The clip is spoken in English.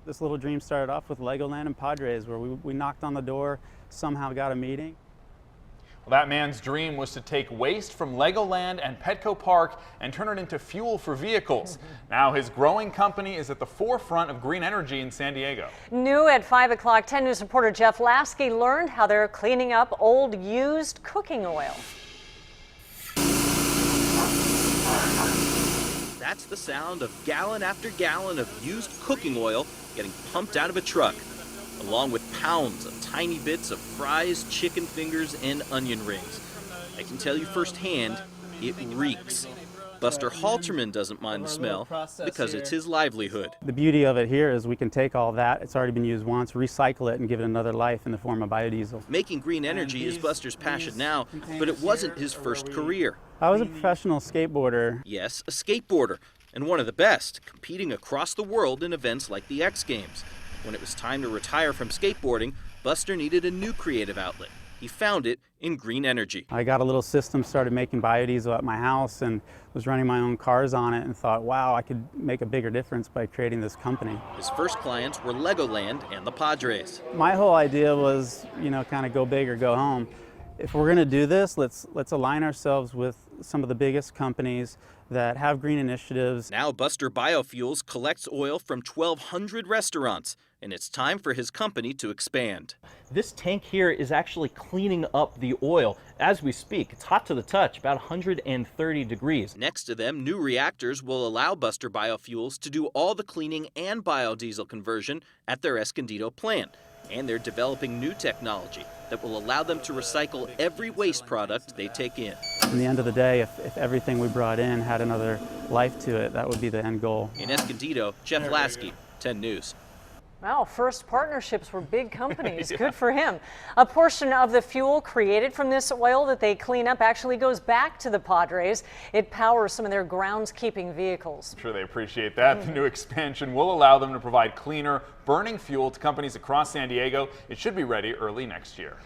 This little dream started off with Legoland and Padres, where we knocked on the door, somehow got a meeting. Well, that man's dream was to take waste from Legoland and Petco Park and turn it into fuel for vehicles. Now his growing company is at the forefront of green energy in San Diego. New at 5 o'clock, 10 News reporter Jeff Lasky learned how they're cleaning up old used cooking oil. That's the sound of gallon after gallon of used cooking oil getting pumped out of a truck, along with pounds of tiny bits of fries, chicken fingers, and onion rings. I can tell you firsthand, it reeks. Buster Halterman doesn't mind the smell because it's his livelihood. The beauty of it here is we can take all that, it's already been used once, recycle it and give it another life in the form of biodiesel. Making green energy is Buster's passion now, but it wasn't his first career. I was a professional skateboarder. Yes, a skateboarder, and one of the best, competing across the world in events like the X Games. When it was time to retire from skateboarding, Buster needed a new creative outlet. He found it in green energy. I got a little system, started making biodiesel at my house and was running my own cars on it and thought, wow, I could make a bigger difference by creating this company. His first clients were Legoland and the Padres. My whole idea was, kind of go big or go home. If we're going to do this, let's align ourselves with some of the biggest companies that have green initiatives. Now Buster Biofuels collects oil from 1,200 restaurants, and it's time for his company to expand. This tank here is actually cleaning up the oil as we speak. It's hot to the touch, about 130 degrees. Next to them, new reactors will allow Buster Biofuels to do all the cleaning and biodiesel conversion at their Escondido plant. And they're developing new technology that will allow them to recycle every waste product they take in. In the end of the day, if everything we brought in had another life to it, that would be the end goal. In Escondido, Jeff Lasky, 10 News. Wow, first partnerships were big companies. Yeah. Good for him. A portion of the fuel created from this oil that they clean up actually goes back to the Padres. It powers some of their groundskeeping vehicles. I'm sure they appreciate that. The new expansion will allow them to provide cleaner, burning fuel to companies across San Diego. It should be ready early next year.